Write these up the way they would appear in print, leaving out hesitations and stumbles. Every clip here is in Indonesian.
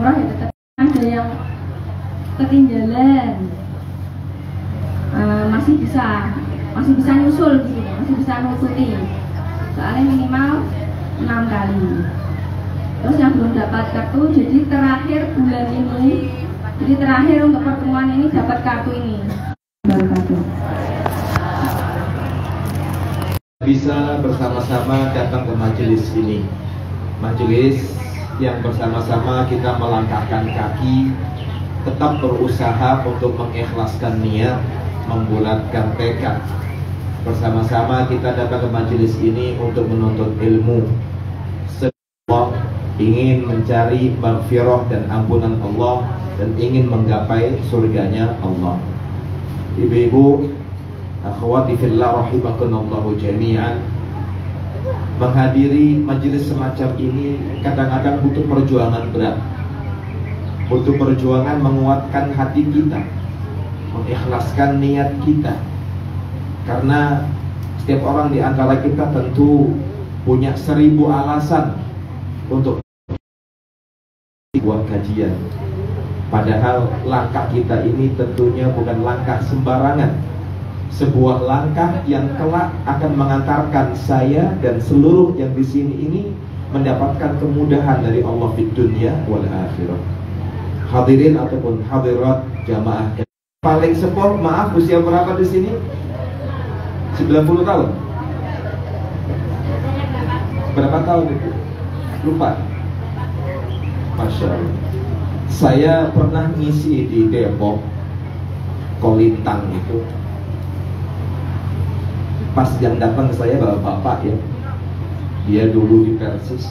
umroh ya tetap ada yang ketinggalan, masih bisa nyusul gitu, masih bisa nututi, soalnya minimal 6 kali. Terus yang belum dapat kartu, jadi terakhir bulan ini, jadi terakhir untuk pertemuan ini dapat kartu ini, baru kartu. Bisa bersama-sama datang ke majelis ini, majelis yang bersama-sama kita melangkahkan kaki, tetap berusaha untuk mengikhlaskan niat, membulatkan tekad. Bersama-sama kita datang ke majelis ini untuk menuntut ilmu. Semua ingin mencari maghfirah dan ampunan Allah dan ingin menggapai surganya Allah. Ibu-ibu, akhwati fillah rahimakumullah jami'an, menghadiri majelis semacam ini kadang-kadang butuh perjuangan berat, butuh perjuangan menguatkan hati kita, mengikhlaskan niat kita. Karena setiap orang di antara kita tentu punya 1000 alasan untuk buat kajian. Padahal langkah kita ini tentunya bukan langkah sembarangan, sebuah langkah yang kelak akan mengantarkan saya dan seluruh yang di sini ini mendapatkan kemudahan dari Allah di dunia wal akhirah. Hadirin ataupun hadirat jamaah paling sepuh, maaf, usia berapa di sini? 90 tahun. Berapa tahun itu? Lupa. Masya Allah. Saya pernah ngisi di Depok Kolintang itu. Pas yang datang ke saya bapak-bapak ya, dia dulu di Persis.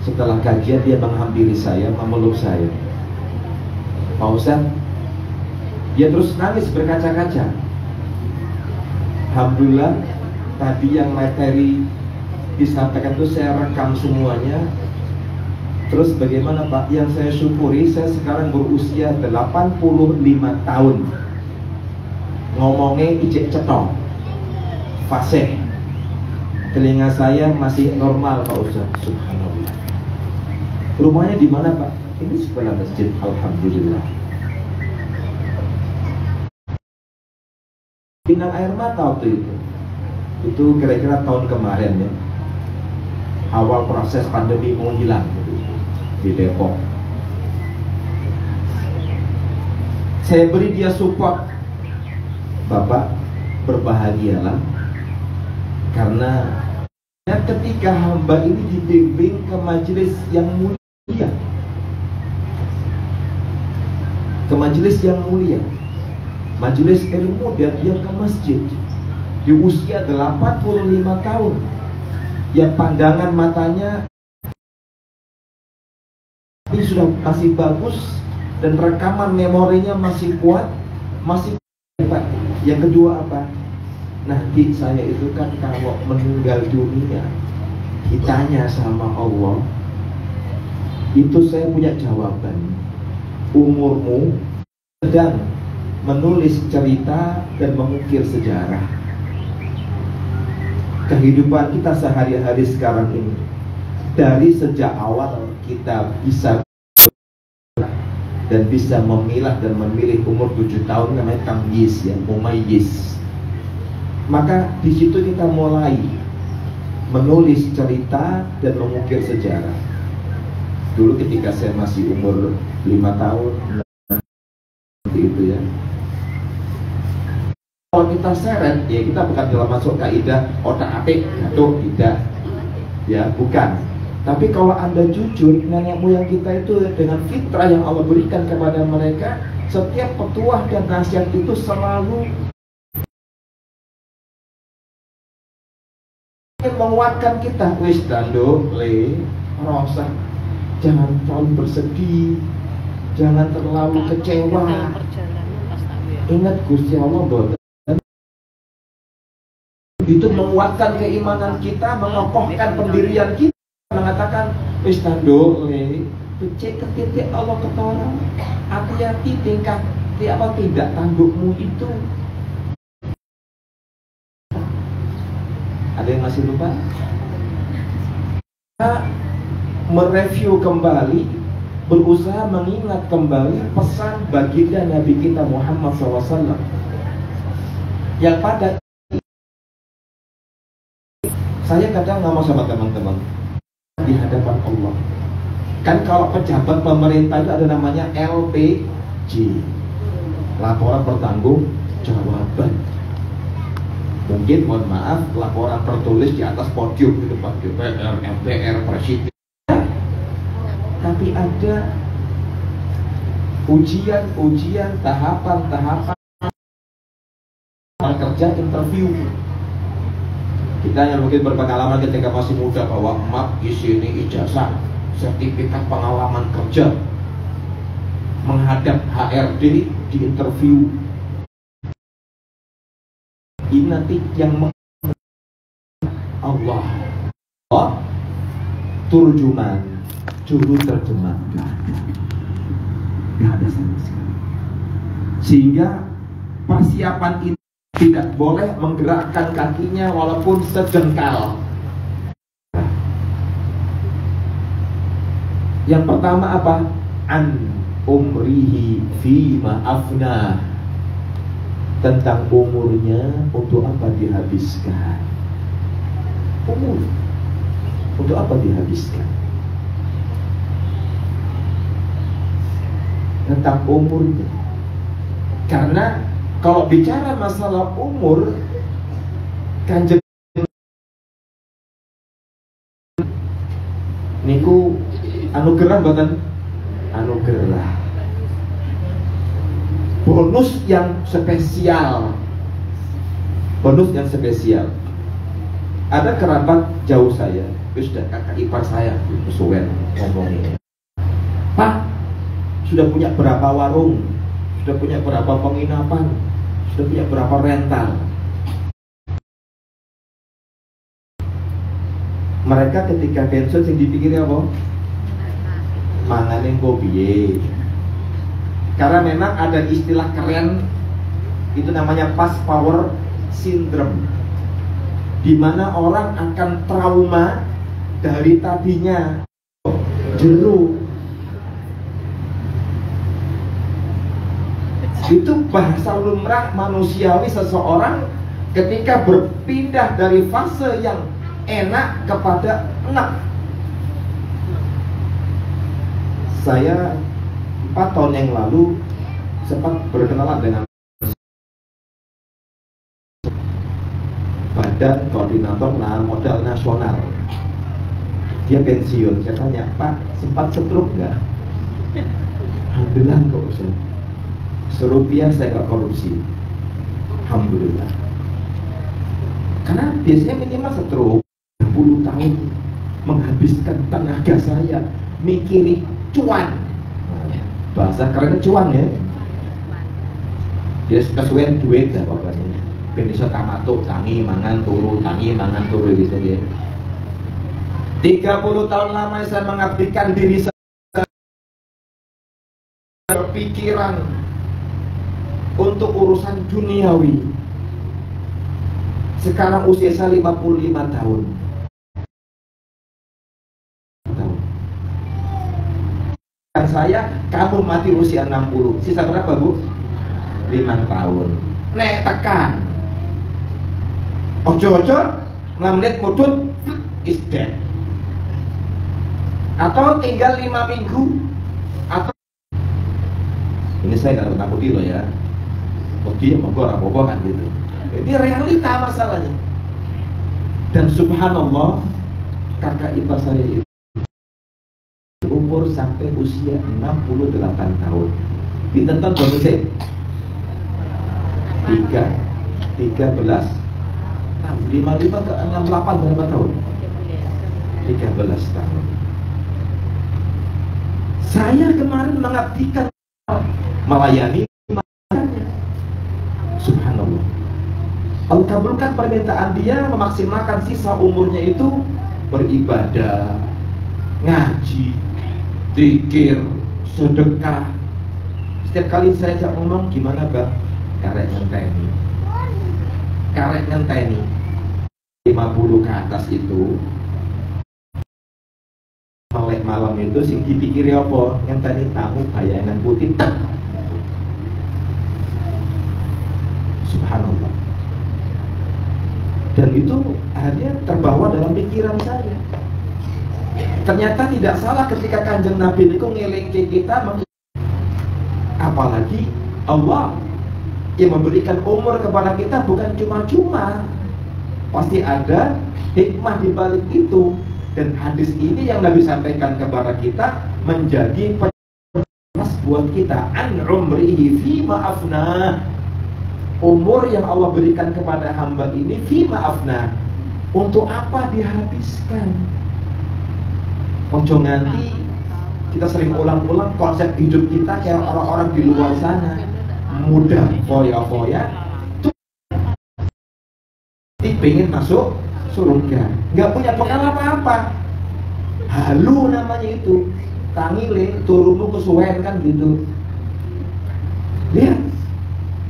Setelah kajian dia menghampiri saya, memeluk saya. Pak Ustaz, dia terus nangis berkaca-kaca. Alhamdulillah tadi yang materi disampaikan itu saya rekam semuanya. Terus bagaimana Pak? Yang saya syukuri, saya sekarang berusia 85 tahun. Ngomongnya ijek cetong, fasih. Telinga saya masih normal Pak Ustaz. Subhanallah. Rumahnya di mana Pak? Ini sebelah masjid. Alhamdulillah. Pinang air mata waktu itu kira-kira tahun kemarin ya, awal proses pandemi mau hilang gitu, di Depok. Saya beri dia support, Bapak berbahagialah, karena ketika hamba ini dibimbing ke majelis yang mulia, ke majelis yang mulia, majelis ilmu, dan dia ke masjid di usia 85 tahun, yang pandangan matanya ini sudah masih bagus dan rekaman memorinya masih kuat, masih hebat. Yang kedua apa? Nanti saya itu kan kalau meninggal dunia ditanya sama Allah, itu saya punya jawaban. Umurmu sedang menulis cerita dan mengukir sejarah kehidupan kita sehari-hari sekarang ini. Dari sejak awal kita bisa dan bisa memilah dan memilih umur 7 tahun, namanya tamyiz ya, mumayyiz. Maka di situ kita mulai menulis cerita dan mengukir sejarah. Dulu ketika saya masih umur 5 tahun seperti itu ya. Kalau kita seret, ya kita bukan dalam masuk kaidah otak-atik atau tidak, ya bukan. Tapi kalau Anda jujur, nenek moyang kita itu dengan fitrah yang Allah berikan kepada mereka, setiap petuah dan nasihat itu selalu menguatkan kita. Wis dando le, rasa jangan terlalu bersedih, jangan terlalu kecewa. Ingat Gusti Allah bahwa itu menguatkan keimanan kita, mengokohkan pendirian kita, mengatakan wis tando le becek ketitik Allah ketolong, hati-hati tingkah apa tidak tandukmu itu. Ada yang masih lupa? Kita mereview kembali berusaha mengingat kembali pesan baginda Nabi kita Muhammad SAW yang pada saya kadang ngomong sama teman-teman di hadapan Allah. Kan kalau pejabat pemerintah itu ada namanya LPJ, laporan pertanggungjawaban. Mungkin mohon maaf laporan tertulis di atas podium di depan DPR, MPR, Presiden. Tapi ada ujian, tahapan kerja interview. Kita yang mungkin berpengalaman ketika masih muda bawa map, isi ini ijazah, sertifikat pengalaman kerja, menghadap HRD di interview. Ini nanti yang Allah turjuman, juru terjemah, nggak ada sama sekali. Sehingga persiapan ini tidak boleh menggerakkan kakinya walaupun sejengkal. Yang pertama apa? An umrihi fima afnah, tentang umurnya untuk apa dihabiskan. Umur untuk apa dihabiskan? Tentang umurnya. Karena kalau bicara masalah umur, Kanjeng niku anugerah buatan anugerah, bonus yang spesial. Ada kerabat jauh saya, sudah kakak ipar saya, Suwen ngomongin, Pak, sudah punya berapa warung, sudah punya berapa penginapan, sudah punya berapa rental. Mereka ketika pensiun yang dipikirnya apa? Manganing kopiye. Karena memang ada istilah keren itu namanya past power syndrome, di mana orang akan trauma dari tadinya jeruk. Itu bahasa lumrah manusiawi seseorang ketika berpindah dari fase yang enak kepada enak. Saya 4 tahun yang lalu sempat berkenalan dengan Badan Koordinator Lahan Modal Nasional. Dia pensiun. Saya tanya, Pak, sempat setruk nggak? Alhamdulillah kok, Ustaz. Serupiah saya nggak korupsi, alhamdulillah. Karena biasanya minimal setruk 10 tahun menghabiskan tenaga saya mikirin cuan. Bahasa keren cuan ya. Dia kesuwen duit lah pokoknya. Bisa tamatuk, tangi mangan turu gitu ya. 30 tahun lama saya mengabdikan diri saya, berpikiran untuk urusan duniawi. Sekarang usia saya 55 tahun. Dan saya, kamu mati usia 60. Sisa berapa, Bu? 5 tahun. Nek tekan. Ojo-ojo 6 menit mudut is dead. Atau tinggal 5 minggu. Atau ini saya nggak takuti loh ya. Dia mau apa kan gitu. Ini realita masalahnya. Dan subhanallah, kakak ipar saya itu umur sampai usia 68 tahun. Ditentang bonusnya 13 55 ke 68 berapa tahun? 13 tahun. Saya kemarin mengabdikan melayani. Subhanallah, Allah kabulkan permintaan dia, memaksimalkan sisa umurnya itu beribadah, ngaji, zikir, sedekah. Setiap kali saya ajak ngomong, gimana Bang? Karek ngenteni 50 ke atas itu melek malam itu sing dipikiri apa? Yang tadi tamu bayangan putih. Subhanallah. Dan itu akhirnya terbawa dalam pikiran saya. Ternyata tidak salah ketika Kanjeng Nabi itu ngelingke kita. Apalagi Allah yang memberikan umur kepada kita bukan cuma-cuma. Pasti ada hikmah di balik itu. Dan hadis ini yang Nabi sampaikan kepada kita menjadi penjelas buat kita. An umrihi fima afna. Umur yang Allah berikan kepada hamba ini fima afna. Untuk apa dihabiskan? Ojo nganti kita sering ulang-ulang konsep hidup kita kayak orang-orang di luar sana, mudah foya-foya, pengen masuk surga, nggak punya bekal apa-apa, halu namanya itu, tangile turunmu kesuwen kan gitu. Lihat,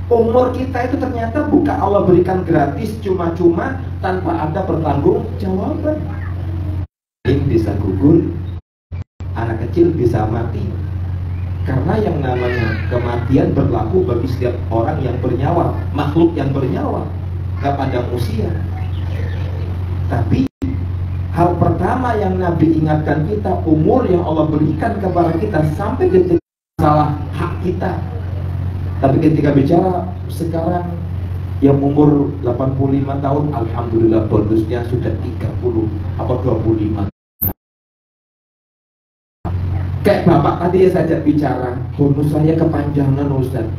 umur kita itu ternyata bukan Allah berikan gratis cuma-cuma tanpa ada pertanggung jawaban. Bisa gugur, anak kecil bisa mati. Karena yang namanya kematian berlaku bagi setiap orang yang bernyawa, makhluk yang bernyawa, gak pada usia. Tapi hal pertama yang Nabi ingatkan kita, umur yang Allah berikan kepada kita sampai ketika salah hak kita. Tapi ketika bicara sekarang yang umur 85 tahun, alhamdulillah bonusnya sudah 30 apa 25. Kayak bapak tadi yang saya bicara, bonus saya kepanjangan Ustaz.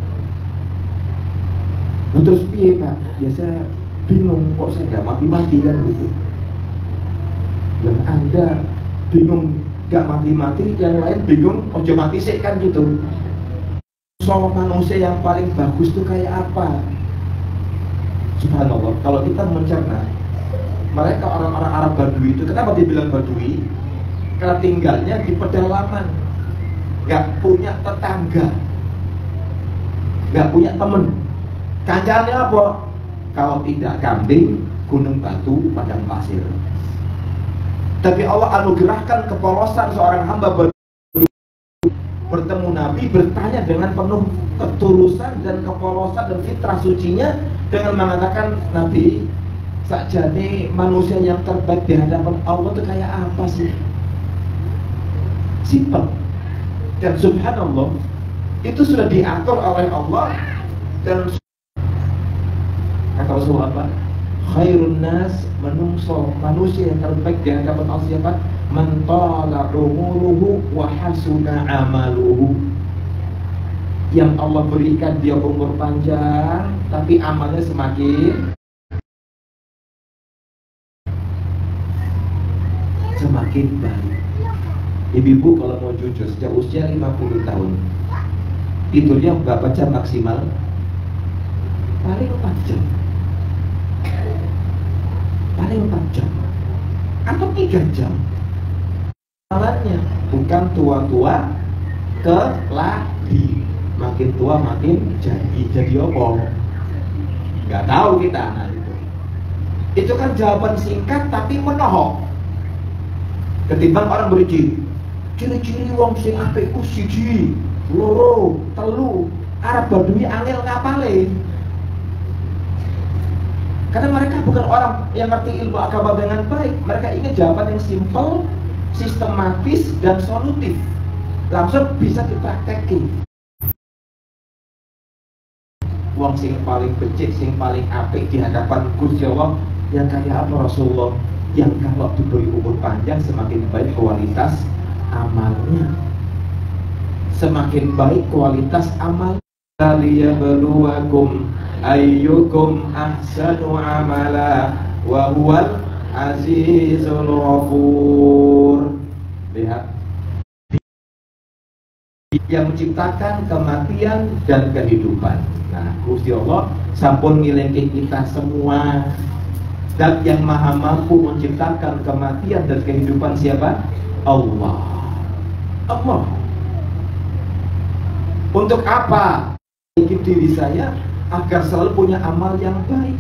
Nah, terus piye Pak? Ya saya bingung, kok saya gak mati-mati kan gitu. Dan Anda bingung gak mati-mati, yang lain bingung ojo mati sih kan gitu. Soal manusia yang paling bagus itu kayak apa? Subhanallah, kalau kita mencerna, mereka orang-orang Arab Badui itu, kenapa dibilang Badui? Karena tinggalnya di pedalaman, gak punya tetangga, gak punya temen. Kancane apa? Kalau tidak kambing, gunung batu, padang pasir. Tapi Allah anugerahkan kepolosan seorang hamba bertemu Nabi, bertanya dengan penuh ketulusan dan kepolosan dan fitrah sucinya, dengan mengatakan, Nabi, sakjane manusia yang terbaik di hadapan Allah itu kayak apa sih? Simpel. Dan subhanallah, itu sudah diatur oleh Allah. Dan kata Rasulullah apa? Khairun nas, manusia yang terbaik di hadapan Allah siapa? Man tala umuruhu wa hasuna amaluhu. Yang Allah berikan dia umur panjang, tapi amalnya semakin baik. Ibu-ibu kalau mau jujur, sejak usia 50 tahun tidurnya berapa jam maksimal? Paling 4 jam. Paling 4 jam atau 3 jam. Masalahnya bukan tua-tua keladi, makin tua makin jadi apa? Gak tahu kita. Nah, itu kan jawaban singkat tapi menohok. Ketimbang orang beri ciri-ciri wong sing apik ku siji, loro, telu, Arab Badui angel ngapale. Karena mereka bukan orang yang ngerti ilmu agama dengan baik. Mereka ingin jawaban yang simpel, sistematis dan solutif, langsung bisa dipraktekin. Wong sing paling becik, sing paling apik di hadapan Gusti Allah, yang kayak apa Rasulullah? Yang kalau diberi umur panjang semakin baik kualitas amalnya, semakin baik kualitas amal. Liyabluwakum ayyukum ahsanu amala wa huwal azizul ghafur. Lihat, yang menciptakan kematian dan kehidupan. Nah, Gusti Allah sampun ngilengke kita semua. Dan yang maha mampu menciptakan kematian dan kehidupan siapa? Allah. Allah. Untuk apa? Bikin diri saya agar selalu punya amal yang baik,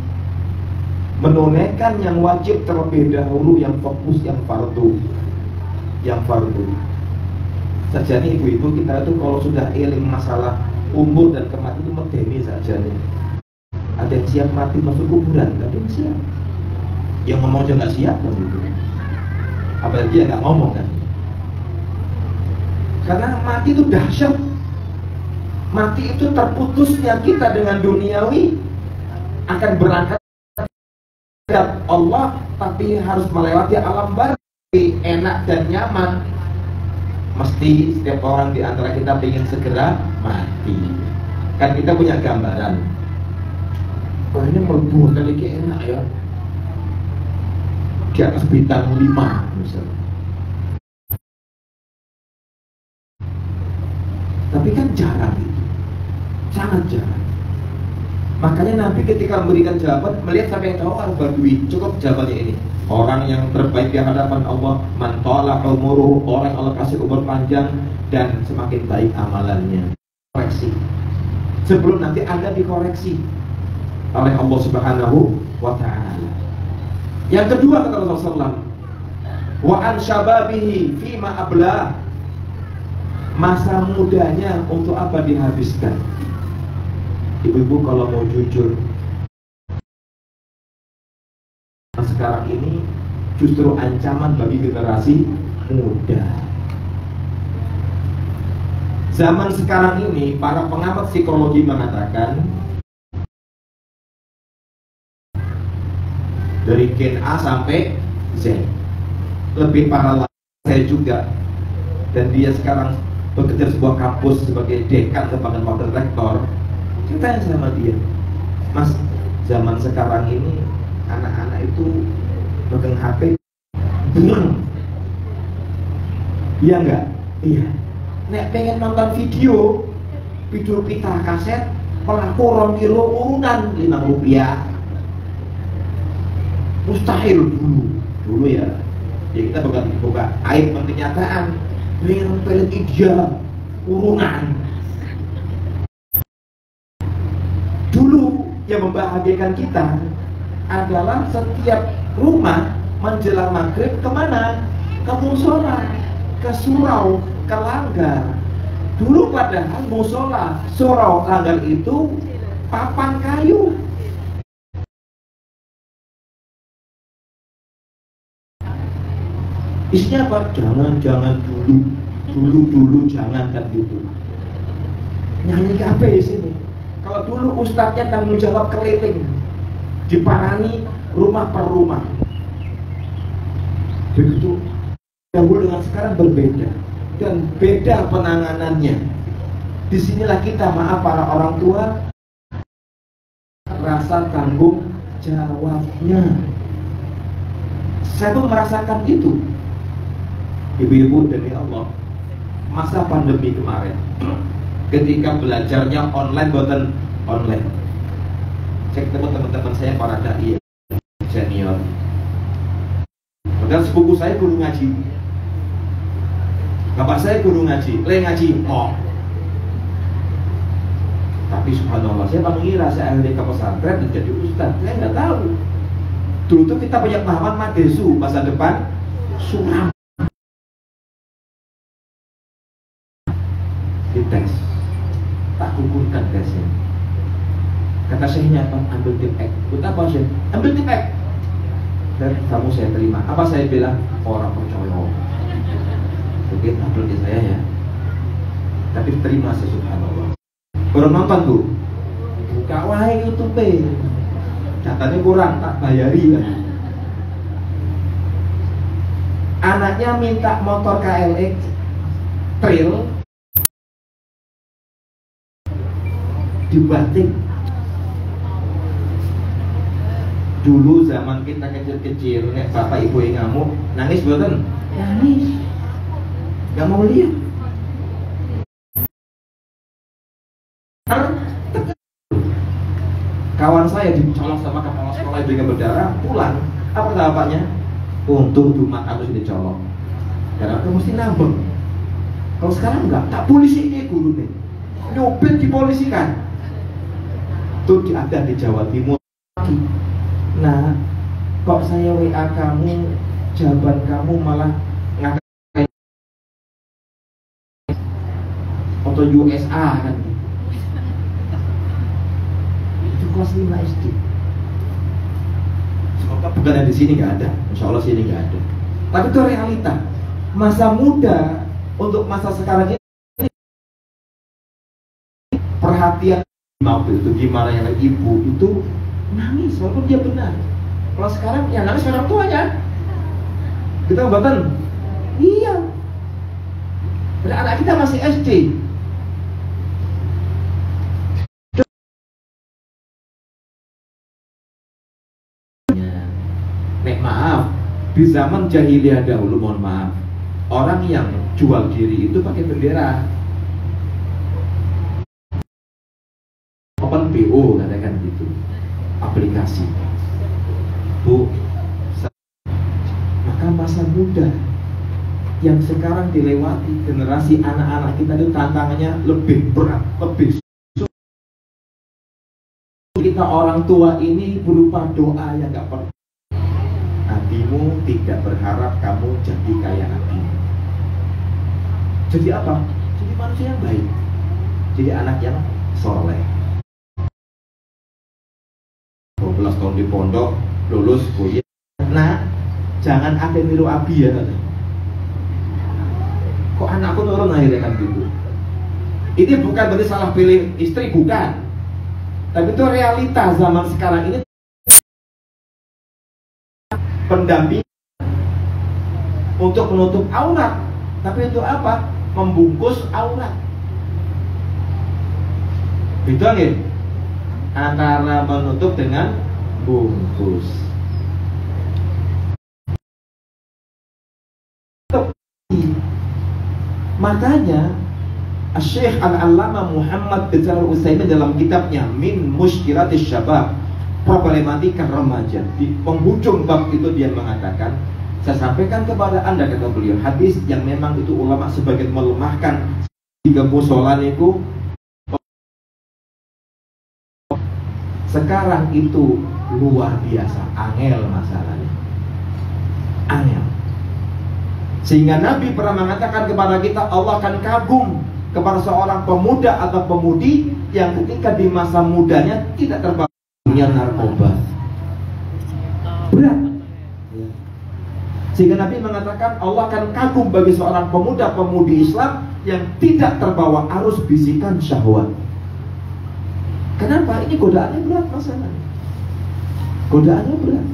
menunaikan yang wajib terlebih dahulu, yang fokus, yang fardu. Saja nih ibu-ibu kita tuh kalau sudah eling masalah umur dan kematian itu medeni saja nih. Ada yang siap mati masuk kuburan, ada yang siap. Yang ngomong aja nggak siap kan gitu. Apalagi yang nggak ngomong kan. Karena mati itu dahsyat. Mati itu terputusnya kita dengan duniawi akan berangkat Allah, tapi harus melewati alam barzakh, enak dan nyaman. Mesti setiap orang di antara kita ingin segera mati. Kan kita punya gambaran. Oh ini melebur kali enak ya. Di atas bintang 5 misalnya. Tapi kan jarang itu, sangat jarang. Makanya Nabi ketika memberikan jawaban, melihat siapa yang tahu al-badwi, cukup jawabannya ini. Orang yang terbaik di hadapan Allah, man tala umuruhu, orang yang Allah kasih umur panjang dan semakin baik amalannya. Koreksi. Sebelum nanti Anda dikoreksi oleh Allah Subhanahu wa ta'ala. Yang kedua kata Rasulullah SAW, wa an syababihi fima ablah. Masa mudanya untuk apa dihabiskan? Ibu-ibu kalau mau jujur, sekarang ini justru ancaman bagi generasi muda. Zaman sekarang ini para pengamat psikologi mengatakan dari gen A sampai Z. Lebih parah lagi saya juga, dan dia sekarang bekerja di sebuah kampus sebagai dekan bahkan wakil rektor. Saya tanya sama dia, Mas, zaman sekarang ini anak-anak itu pegang HP bener? Iya enggak? Iya. Nek pengen nonton video pita kaset pelaku 2 kilo urunan 5 rupiah. Mustahil dulu ya. Ya kita buka aib kenyataan. Pengen film ideal urunan. Dulu yang membahagiakan kita adalah setiap rumah menjelang maghrib kemana? Ke musola, ke surau, ke langgar. Dulu padahal musola, surau, langgar itu papan kayu. Isinya apa? Jangan dulu jangan kan gitu. Nyanyi apa di sini? Kalau dulu ustadznya tanggung jawab keliling, diparani rumah per rumah. Begitu dahulu dengan sekarang berbeda dan beda penanganannya. Disinilah kita, maaf para orang tua, rasa tanggung jawabnya. Saya pun merasakan itu. Ibu-ibu demi Allah, masa pandemi kemarin, ketika belajarnya online buatan online, saya ketemu teman-teman saya para dai senior. Padahal sepupu saya guru ngaji, bapak saya guru ngaji, ngaji. Oh, tapi subhanallah saya mengira saya ahli ke pesantren dan jadi ustaz. Saya nggak tahu. Dulu tuh kita punya pemahaman madesu, masa depan suram. Dites, tak kukurkan tesnya. Kata syekhnya apa? Ambil tip X. Buat apa syekh? Ambil tip X. Dan kamu saya terima. Apa saya bilang? Orang percaya. Oke, ambil di saya ya. Tapi terima saya subhanallah. Orang nonton tuh, buka wae YouTube. Datanya kurang, tak bayari lah. Anaknya minta motor KLX Trail dibanting. Dulu zaman kita kecil-kecil, nek bapak ibu yang ngamuk, nangis boten? Nangis. Gak mau lihat. Kawan saya dicolok sama kepala sekolah dengan berdarah, pulang. Apa bapaknya? Untung cuma harus dicolok. Karena itu mesti nambeng. Kalau sekarang enggak, tak polisi ini guru nih. Nyopet dipolisikan. Itu ada di Jawa Timur. Nah, kok saya WA kamu, jawaban kamu malah ngatain atau USA kan. Itu kelas 5 SD. Semoga bukan yang di sini nggak ada, insya Allah sini nggak ada. Tapi itu realita. Masa muda untuk masa sekarang ini, perhatian waktu itu gimana yang ibu itu nangis walaupun dia benar. Kalau sekarang yang nangis orang tuanya. Kita ngobatan, iya. Dan anak kita masih SD. Nek maaf, di zaman jahiliyah dahulu, mohon maaf, orang yang jual diri itu pakai bendera. Open PO katakan gitu, aplikasi. Bu, maka masa muda yang sekarang dilewati generasi anak-anak kita itu tantangannya lebih berat, lebih sulit. Kita orang tua ini berupa doa yang gak pernah. Abimu tidak berharap kamu jadi kayak abimu. Jadi apa? Jadi manusia yang baik. Jadi anak yang soleh. 12 tahun di pondok, lulus kuliah. Nah, jangan ada yang niru abi ya. Kok anakku nurun akhirnya kan gitu. Ini bukan berarti salah pilih istri, bukan. Tapi itu realita zaman sekarang ini. Pendamping untuk menutup aurat, tapi itu apa? Membungkus aurat. Beda nih antara menutup dengan bungkus. Makanya Syekh Al-Allamah Muhammad bin Shalih Al-Utsaimin dalam kitabnya Min Mushkilatis Syabab, problematika remaja, di penghujung bab itu dia mengatakan, saya sampaikan kepada anda, kata beliau, hadis yang memang itu ulama sebagian melemahkan. Tiga musola niku sekarang itu luar biasa angel masalahnya, angel. Sehingga Nabi pernah mengatakan kepada kita, Allah akan kagum kepada seorang pemuda atau pemudi yang ketika di masa mudanya tidak terbawa narkoba. Berat. Sehingga Nabi mengatakan Allah akan kagum bagi seorang pemuda-pemudi Islam yang tidak terbawa arus bisikan syahwat. Kenapa? Ini godaannya berat masalahnya. Godaannya berat.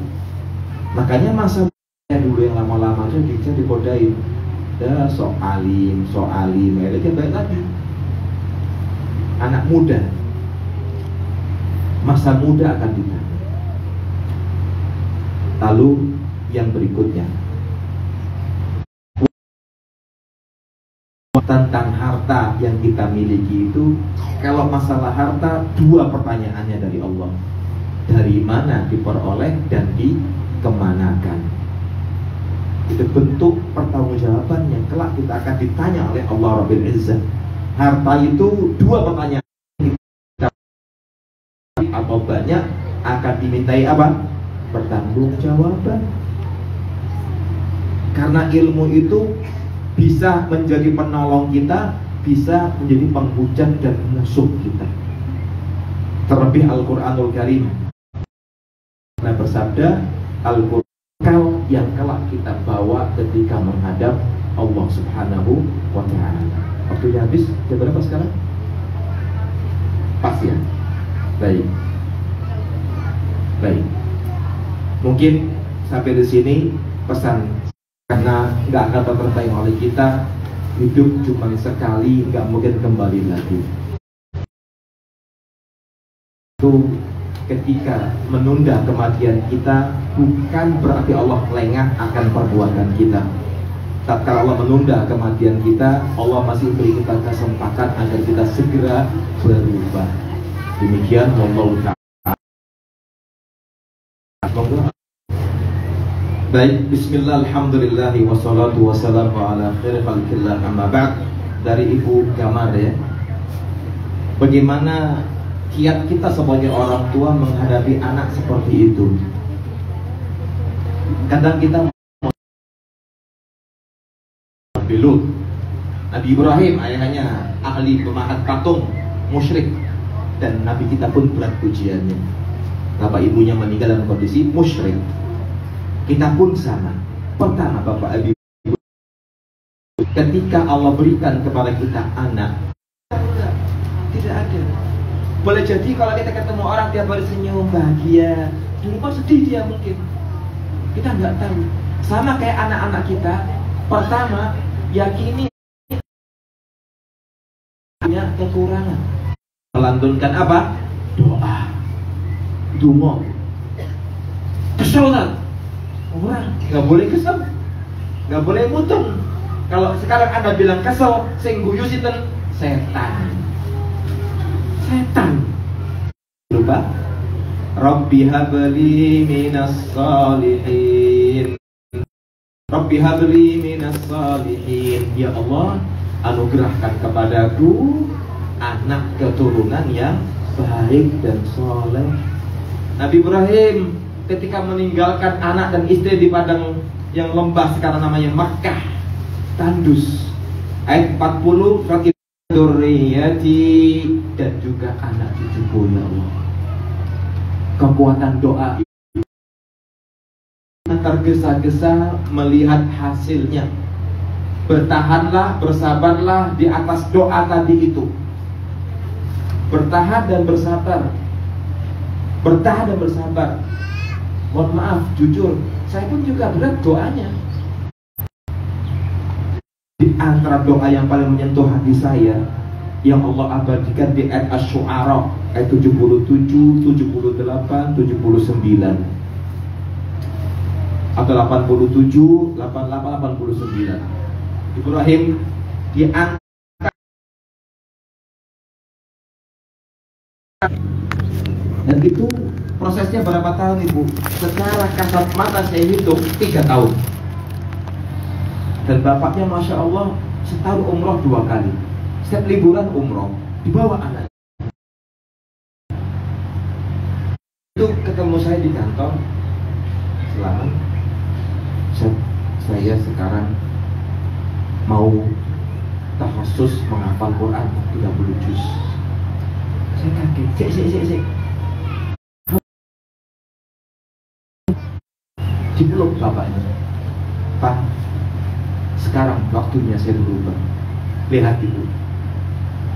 Makanya masa dulu yang lama-lama aja dia digodain. Ya sok alim, mereka baik lagi. Anak muda, masa muda akan ditanya. Lalu yang berikutnya tentang harta yang kita miliki itu, kalau masalah harta dua pertanyaannya dari Allah, dari mana diperoleh dan dikemanakan. Itu bentuk pertanggungjawaban yang kelak kita akan ditanya oleh Allah Rabbil Izzah. Harta itu dua pertanyaan, atau banyak akan dimintai apa? Pertanggungjawaban. Karena ilmu itu bisa menjadi penolong kita, bisa menjadi penghujat dan musuh kita. Terlebih Al-Quranul Karim. Nah, bersabda, Al-Quran yang kelak kita bawa ketika menghadap Allah Subhanahu wa Ta'ala. Waktunya habis. Jam berapa sekarang? Pas ya? Baik. Mungkin sampai di sini pesan, karena nggak akan terbertaing oleh kita, hidup cuma sekali, nggak mungkin kembali lagi. Itu ketika menunda kematian kita, bukan berarti Allah lengah akan perbuatan kita. Tatkala Allah menunda kematian kita, Allah masih beri kita kesempatan agar kita segera berubah. Demikian, wallahu ta'ala. Baik, bismillah, alhamdulillah, wassalatu wassalamu ala khairi khalqillah, amma ba'd. Dari Ibu Kamar ya, bagaimana kiat kita sebagai orang tua menghadapi anak seperti itu? Kadang kita Nabi Nabi Ibrahim ayahnya ahli pemahat patung, musyrik, dan Nabi kita pun berat ujiannya. Bapak ibunya meninggal dalam kondisi musyrik. Kita pun sama. Pertama Bapak Ibu, ketika Allah berikan kepada kita anak, tidak ada. Boleh jadi kalau kita ketemu orang tiap hari senyum, bahagia, dulu kok sedih dia mungkin. Kita nggak tahu. Sama kayak anak-anak kita. Pertama, yakini punya kekurangan. Melantunkan apa? Doa. Dungo. Kesel kan? Orang nggak boleh kesel, nggak boleh mutung. Kalau sekarang Anda bilang kesel, sing guyu sinten? Setan. Setan. Lupa. Rabbi habli minas salihin. Rabbi habli minas salihin. Ya Allah, anugerahkan kepadaku anak keturunan yang baik dan soleh. Nabi Ibrahim ketika meninggalkan anak dan istri di padang yang lembah sekarang namanya Makkah, tandus. Ayat 40, Rabbi dzurriyyati, dan juga anak cucuku ya Allah. Kekuatan doa tergesa-gesa melihat hasilnya. Bertahanlah, bersabarlah di atas doa tadi itu. Bertahan dan bersabar. Bertahan dan bersabar. Mohon maaf, jujur, saya pun juga berat doanya. Di antara doa yang paling menyentuh hati saya, yang Allah abadikan di ayat Asy-Syu'ara ayat 77, 78, 79 atau 87, 88, 89. Ibrahim diangkat dan itu prosesnya berapa tahun Ibu? Secara kasat mata saya hitung 3 tahun. Dan bapaknya Masya Allah setahun umroh 2 kali. Setiap liburan umroh dibawa anak. Itu ketemu saya di kantor. Selamat. Saya sekarang mau tahassus menghafal Quran 30 juz. Saya kaget. Sik. Dipeluk bapaknya. Pak, sekarang waktunya saya berubah. Lihat Ibu.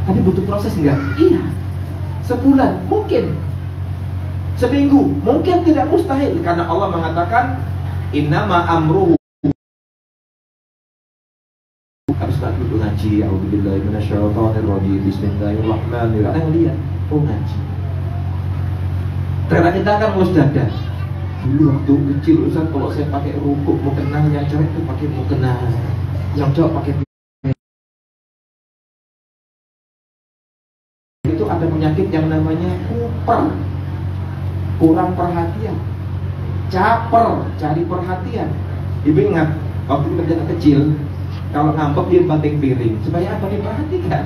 Tapi butuh proses enggak? Iya. Sebulan mungkin. Seminggu mungkin, tidak mustahil, karena Allah mengatakan innama amruhu. Habis dulu ngaji, a'udzubillahi minasyaitonir rajim, bismillahirrahmanirrahim. Lihat, ngaji. Karena kita kan ngurus dada. Dulu waktu kecil Ustaz, kalau saya pakai rukuk mau kena, yang cewek itu pakai mau kena, yang cowok pakai. Itu ada penyakit yang namanya kuper, kurang perhatian, caper, cari perhatian. Ibu ingat waktu kita kecil, kalau ngambek dia banting piring, supaya apa? Diperhatikan.